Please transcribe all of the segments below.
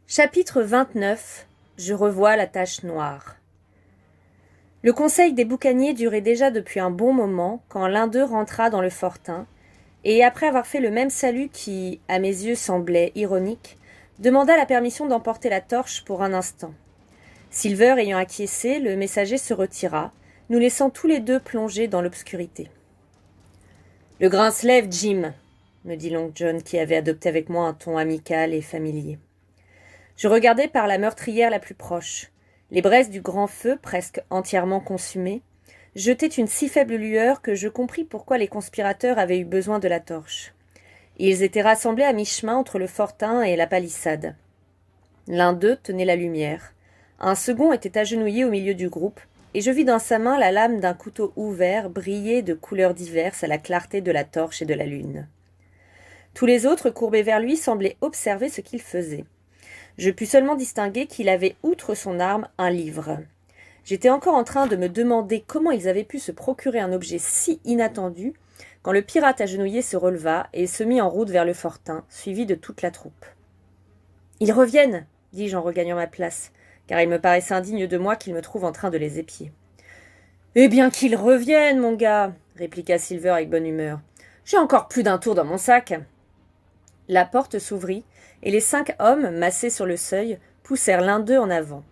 Chapitre 29. Je revois la tache noire. Le conseil des boucaniers durait déjà depuis un bon moment quand l'un d'eux rentra dans le fortin, et après avoir fait le même salut qui, à mes yeux, semblait ironique, demanda la permission d'emporter la torche pour un instant. Silver ayant acquiescé, le messager se retira, nous laissant tous les deux plongés dans l'obscurité. « Le grain se lève, Jim !» me dit l'oncle John, qui avait adopté avec moi un ton amical et familier. Je regardai par la meurtrière la plus proche. Les braises du grand feu, presque entièrement consumées, jetaient une si faible lueur que je compris pourquoi les conspirateurs avaient eu besoin de la torche. Ils étaient rassemblés à mi-chemin entre le fortin et la palissade. L'un d'eux tenait la lumière. Un second était agenouillé au milieu du groupe, et je vis dans sa main la lame d'un couteau ouvert briller de couleurs diverses à la clarté de la torche et de la lune. Tous les autres, courbés vers lui, semblaient observer ce qu'il faisait. Je pus seulement distinguer qu'il avait, outre son arme, un livre. J'étais encore en train de me demander comment ils avaient pu se procurer un objet si inattendu, quand le pirate agenouillé se releva et se mit en route vers le fortin, suivi de toute la troupe. « Ils reviennent !» dis-je en regagnant ma place, car il me paraissait indigne de moi qu'ils me trouvent en train de les épier. « Eh bien qu'ils reviennent, mon gars !» répliqua Silver avec bonne humeur. « J'ai encore plus d'un tour dans mon sac !» La porte s'ouvrit, et les 5 hommes, massés sur le seuil, poussèrent l'un d'eux en avant.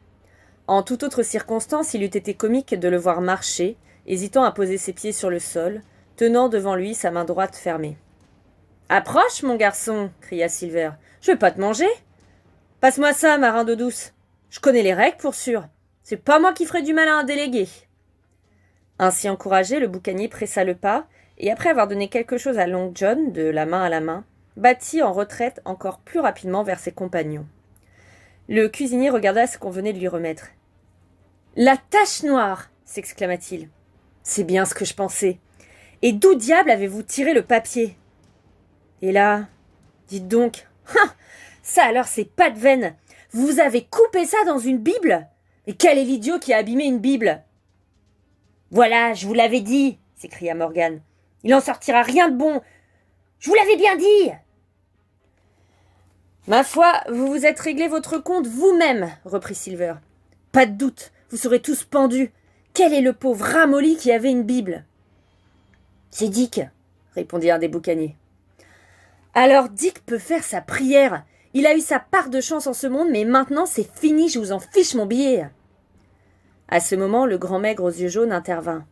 En toute autre circonstance, il eût été comique de le voir marcher, hésitant à poser ses pieds sur le sol, tenant devant lui sa main droite fermée. « Approche, mon garçon !» cria Silver. « Je veux pas te manger !»« Passe-moi ça, marin d'eau douce. Je connais les règles pour sûr. C'est pas moi qui ferai du mal à un délégué. » Ainsi encouragé, le boucanier pressa le pas, et après avoir donné quelque chose à Long John, de la main à la main, battit en retraite encore plus rapidement vers ses compagnons. Le cuisinier regarda ce qu'on venait de lui remettre. « La tache noire !» s'exclama-t-il. « C'est bien ce que je pensais. Et d'où diable avez-vous tiré le papier ?»« Et là, dites donc, ça alors c'est pas de veine. Vous avez coupé ça dans une Bible ? Et quel est l'idiot qui a abîmé une Bible ?»« Voilà, je vous l'avais dit !» s'écria Morgan. « Il n'en sortira rien de bon. Je vous l'avais bien dit !»« Ma foi, vous vous êtes réglé votre compte vous-même, reprit Silver. Pas de doute, vous serez tous pendus. Quel est le pauvre ramolli qui avait une Bible ? C'est Dick, répondit un des boucaniers. Alors Dick peut faire sa prière. Il a eu sa part de chance en ce monde, mais maintenant c'est fini, je vous en fiche mon billet. À ce moment, le grand maigre aux yeux jaunes intervint.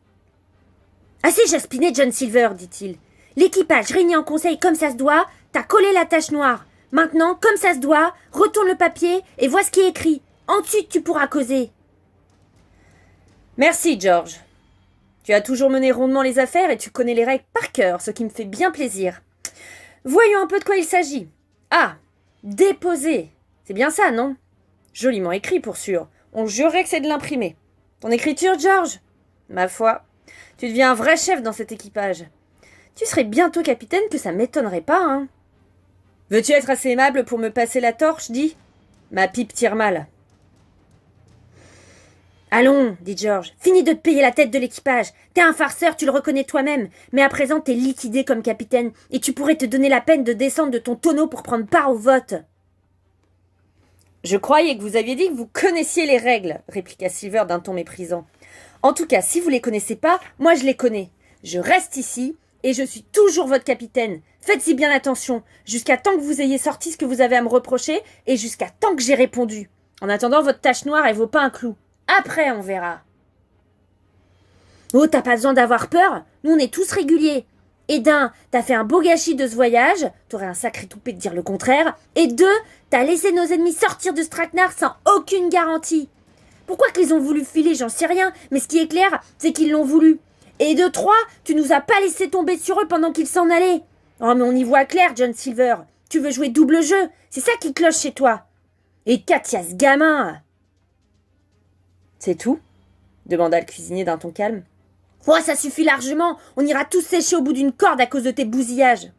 Assez jaspiné, John Silver, dit-il. L'équipage réuni en conseil comme ça se doit, t'as collé la tache noire. Maintenant, comme ça se doit, retourne le papier et vois ce qui est écrit. Ensuite, tu pourras causer. Merci, George. Tu as toujours mené rondement les affaires et tu connais les règles par cœur, ce qui me fait bien plaisir. Voyons un peu de quoi il s'agit. Ah, déposer. C'est bien ça, non ? Joliment écrit, pour sûr. On jurerait que c'est de l'imprimé. Ton écriture, George ? Ma foi, tu deviens un vrai chef dans cet équipage. Tu serais bientôt capitaine, que ça m'étonnerait pas, hein ? Veux-tu être assez aimable pour me passer la torche, dis ? Ma pipe tire mal. Allons, dit George, finis de te payer la tête de l'équipage. T'es un farceur, tu le reconnais toi-même, mais à présent t'es liquidé comme capitaine, et tu pourrais te donner la peine de descendre de ton tonneau pour prendre part au vote. Je croyais que vous aviez dit que vous connaissiez les règles, répliqua Silver d'un ton méprisant. En tout cas, si vous les connaissez pas, moi je les connais. Je reste ici, et je suis toujours votre capitaine. Faites-y bien attention, jusqu'à temps que vous ayez sorti ce que vous avez à me reprocher, et jusqu'à temps que j'ai répondu. En attendant, votre tache noire, elle vaut pas un clou. Après, on verra. Oh, t'as pas besoin d'avoir peur, nous on est tous réguliers. Et d'un, t'as fait un beau gâchis de ce voyage, t'aurais un sacré toupet de dire le contraire. Et deux, t'as laissé nos ennemis sortir de Straknar sans aucune garantie. Pourquoi qu'ils ont voulu filer, j'en sais rien, mais ce qui est clair, c'est qu'ils l'ont voulu. Et de 3, tu nous as pas laissé tomber sur eux pendant qu'ils s'en allaient. Oh, mais on y voit clair, John Silver. Tu veux jouer double jeu, c'est ça qui cloche chez toi. Et Katia, ce gamin. C'est tout ? Demanda le cuisinier d'un ton calme. Oh, ça suffit largement. On ira tous sécher au bout d'une corde à cause de tes bousillages.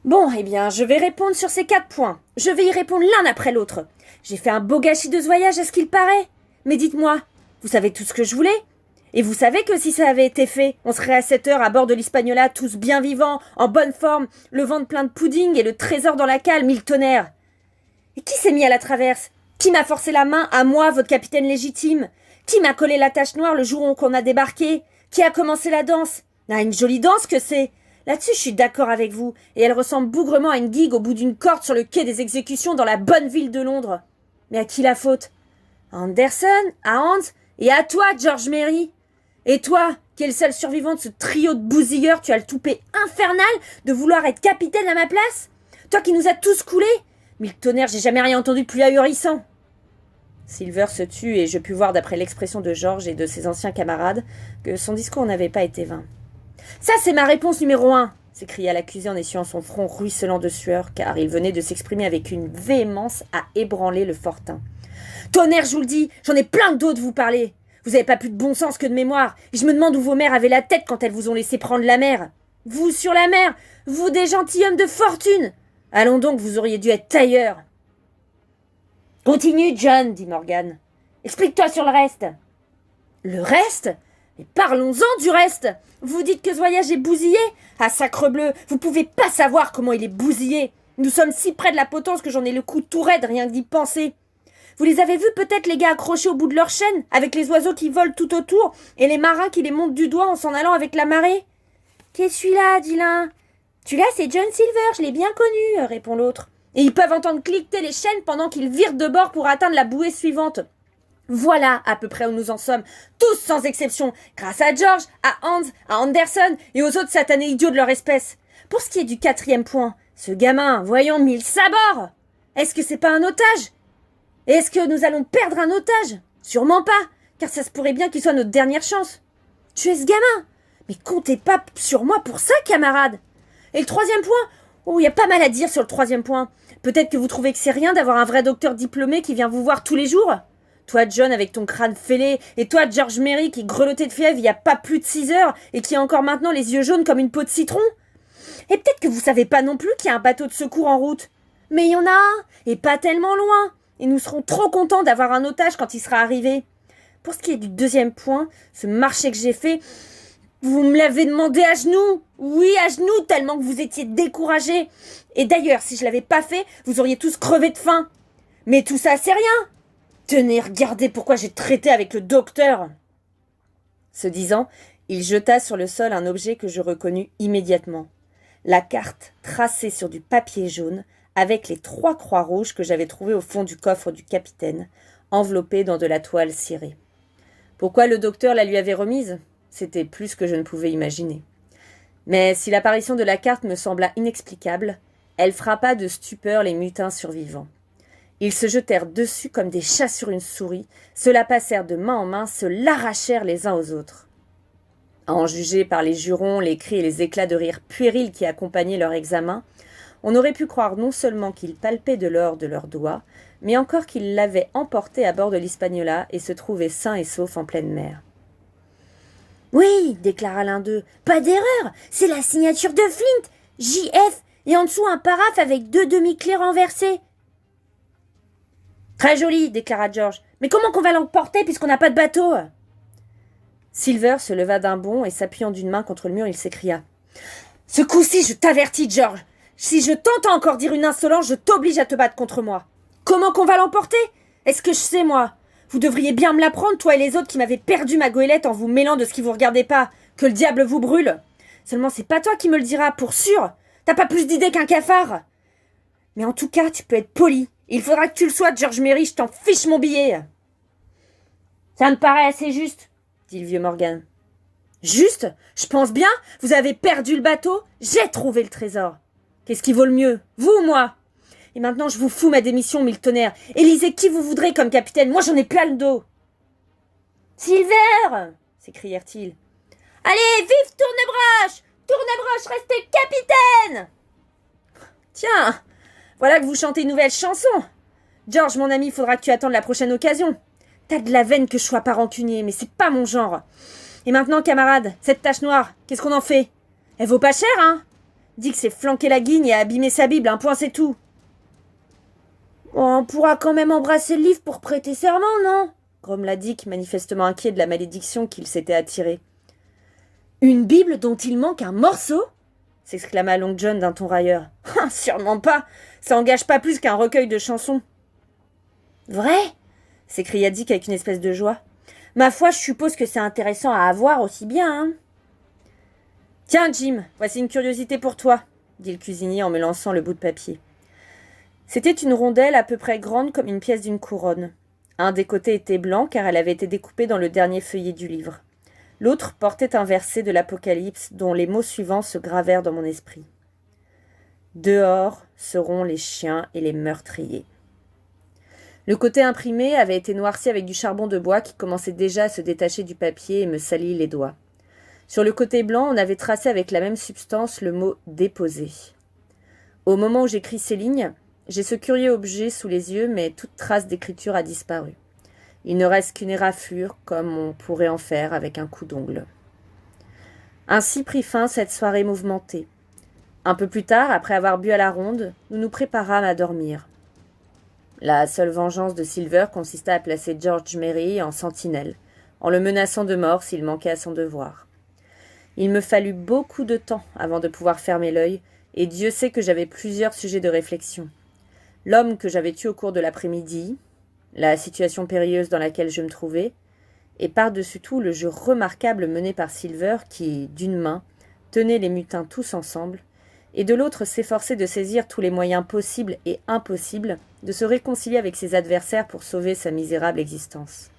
Bon, eh bien, je vais répondre sur ces 4 points. Je vais y répondre l'un après l'autre. J'ai fait un beau gâchis de ce voyage, à ce qu'il paraît. Mais dites-moi, vous savez tout ce que je voulais ? Et vous savez que si ça avait été fait, on serait à 7 heures à bord de l'Hispaniola, tous bien vivants, en bonne forme, le ventre plein de pudding et le trésor dans la cale, mille tonnerres. Et qui s'est mis à la traverse? Qui m'a forcé la main, à moi, votre capitaine légitime? Qui m'a collé la tache noire le jour où on a débarqué? Qui a commencé la danse? Ah, une jolie danse que c'est! Là-dessus, je suis d'accord avec vous, et elle ressemble bougrement à une gigue au bout d'une corde sur le quai des exécutions dans la bonne ville de Londres. Mais à qui la faute? À Anderson, à Hans, et à toi, George Merry. Et toi, qui es le seul survivant de ce trio de bousilleurs, tu as le toupet infernal de vouloir être capitaine à ma place? Toi qui nous as tous coulés? Mille tonnerres, j'ai jamais rien entendu de plus ahurissant. Silver se tut et je pus voir d'après l'expression de George et de ses anciens camarades que son discours n'avait pas été vain. « Ça, c'est ma réponse numéro 1 !» s'écria l'accusé en essuyant son front ruisselant de sueur, car il venait de s'exprimer avec une véhémence à ébranler le fortin. « Tonnerre, je vous le dis, j'en ai plein d'eau de vous parler. Vous n'avez pas plus de bon sens que de mémoire, et je me demande où vos mères avaient la tête quand elles vous ont laissé prendre la mer. Vous sur la mer, vous des gentilshommes de fortune. Allons donc, vous auriez dû être tailleur. »« Continue, John, dit Morgan. Explique-toi sur le reste. »« Le reste ? Mais parlons-en du reste. Vous dites que ce voyage est bousillé? Ah, sacrebleu, vous pouvez pas savoir comment il est bousillé. Nous sommes si près de la potence que j'en ai le cou tout raide rien que d'y penser. Vous les avez vus peut-être, les gars accrochés au bout de leur chaîne, avec les oiseaux qui volent tout autour, et les marins qui les montent du doigt en s'en allant avec la marée? Qu'est-ce celui-là, dit l'un. Celui-là, c'est John Silver, je l'ai bien connu, répond l'autre. Et ils peuvent entendre cliqueter les chaînes pendant qu'ils virent de bord pour atteindre la bouée suivante. Voilà à peu près où nous en sommes, tous sans exception, grâce à George, à Hans, à Anderson et aux autres satanés idiots de leur espèce. Pour ce qui est du 4e point, ce gamin, voyons, mille sabords. Est-ce que c'est pas un otage? Et est-ce que nous allons perdre un otage? Sûrement pas, car ça se pourrait bien qu'il soit notre dernière chance. Tuer ce gamin? Mais comptez pas sur moi pour ça, camarade. Et le 3e point? Oh, il y a pas mal à dire sur le 3e point. Peut-être que vous trouvez que c'est rien d'avoir un vrai docteur diplômé qui vient vous voir tous les jours? Toi, John, avec ton crâne fêlé, et toi, George Merry, qui grelottait de fièvre il y a pas plus de 6 heures, et qui a encore maintenant les yeux jaunes comme une peau de citron? Et peut-être que vous savez pas non plus qu'il y a un bateau de secours en route. Mais il y en a un, et pas tellement loin, et nous serons trop contents d'avoir un otage quand il sera arrivé. Pour ce qui est du 2e point, ce marché que j'ai fait, vous me l'avez demandé à genoux. Oui, à genoux, tellement que vous étiez découragés. Et d'ailleurs, si je l'avais pas fait, vous auriez tous crevé de faim. Mais tout ça, c'est rien. Tenez, regardez pourquoi j'ai traité avec le docteur. Ce disant, il jeta sur le sol un objet que je reconnus immédiatement. La carte tracée sur du papier jaune avec les 3 croix rouges que j'avais trouvées au fond du coffre du capitaine, enveloppées dans de la toile cirée. Pourquoi le docteur la lui avait remise? C'était plus que je ne pouvais imaginer. Mais si l'apparition de la carte me sembla inexplicable, elle frappa de stupeur les mutins survivants. Ils se jetèrent dessus comme des chats sur une souris, se la passèrent de main en main, se l'arrachèrent les uns aux autres. À en juger par les jurons, les cris et les éclats de rire puérils qui accompagnaient leur examen, on aurait pu croire non seulement qu'ils palpaient de l'or de leurs doigts, mais encore qu'ils l'avaient emporté à bord de l'Hispaniola et se trouvaient sains et saufs en pleine mer. « Oui, déclara l'un d'eux, pas d'erreur, c'est la signature de Flint, JF, et en dessous un paraphe avec 2 demi-clés renversées. » « Très joli, déclara George. Mais comment qu'on va l'emporter puisqu'on n'a pas de bateau? » Silver se leva d'un bond et s'appuyant d'une main contre le mur, il s'écria. « Ce coup-ci, je t'avertis, George. Si je t'entends encore dire une insolence, je t'oblige à te battre contre moi. Comment qu'on va l'emporter? Est-ce que je sais, moi? Vous devriez bien me l'apprendre, toi et les autres qui m'avez perdu ma goélette en vous mêlant de ce qui vous regardait pas. Que le diable vous brûle. Seulement, c'est pas toi qui me le diras, pour sûr. T'as pas plus d'idées qu'un cafard. Mais en tout cas, tu peux être poli. Il faudra que tu le sois, George Merry, je t'en fiche mon billet. » Ça me paraît assez juste, dit le vieux Morgan. Juste? Je pense bien, vous avez perdu le bateau, j'ai trouvé le trésor. Qu'est-ce qui vaut le mieux, vous ou moi? Et maintenant, je vous fous ma démission, mille tonnerres. Élisez qui vous voudrez comme capitaine, moi j'en ai plein le dos. Silver! S'écrièrent-ils. Allez, vive Tournebroche! Tournebroche, restez capitaine! Tiens! Voilà que vous chantez une nouvelle chanson. George, mon ami, faudra que tu attendes la prochaine occasion. T'as de la veine que je sois pas rancunier, mais c'est pas mon genre. Et maintenant, camarade, cette tache noire, qu'est-ce qu'on en fait? Elle vaut pas cher, hein? Dis que c'est flanquer la guigne et abîmer sa Bible, un point c'est tout. On pourra quand même embrasser le livre pour prêter serment, non? Grommela Dick, manifestement inquiet de la malédiction qu'il s'était attirée. Une Bible dont il manque un morceau? S'exclama Long John d'un ton railleur. « Sûrement pas. Ça engage pas plus qu'un recueil de chansons. Vrai? S'écria Dick avec une espèce de joie. Ma foi, je suppose que c'est intéressant à avoir aussi bien, hein. Tiens, Jim, voici une curiosité pour toi, dit le cuisinier en me lançant le bout de papier. C'était une rondelle à peu près grande comme une pièce d'une couronne. Un des côtés était blanc car elle avait été découpée dans le dernier feuillet du livre. L'autre portait un verset de l'Apocalypse dont les mots suivants se gravèrent dans mon esprit. Dehors seront les chiens et les meurtriers. Le côté imprimé avait été noirci avec du charbon de bois qui commençait déjà à se détacher du papier et me salit les doigts. Sur le côté blanc, on avait tracé avec la même substance le mot « déposé ». Au moment où j'écris ces lignes, j'ai ce curieux objet sous les yeux, mais toute trace d'écriture a disparu. Il ne reste qu'une éraflure, comme on pourrait en faire avec un coup d'ongle. Ainsi prit fin cette soirée mouvementée. Un peu plus tard, après avoir bu à la ronde, nous nous préparâmes à dormir. La seule vengeance de Silver consista à placer George Merry en sentinelle, en le menaçant de mort s'il manquait à son devoir. Il me fallut beaucoup de temps avant de pouvoir fermer l'œil, et Dieu sait que j'avais plusieurs sujets de réflexion. L'homme que j'avais tué au cours de l'après-midi, la situation périlleuse dans laquelle je me trouvais, et par-dessus tout le jeu remarquable mené par Silver qui, d'une main, tenait les mutins tous ensemble, et de l'autre s'efforçait de saisir tous les moyens possibles et impossibles de se réconcilier avec ses adversaires pour sauver sa misérable existence.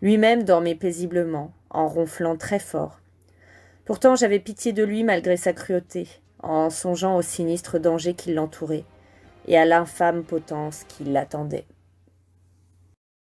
Lui-même dormait paisiblement, en ronflant très fort. Pourtant j'avais pitié de lui malgré sa cruauté, en songeant au sinistre danger qui l'entourait, et à l'infâme potence qui l'attendait.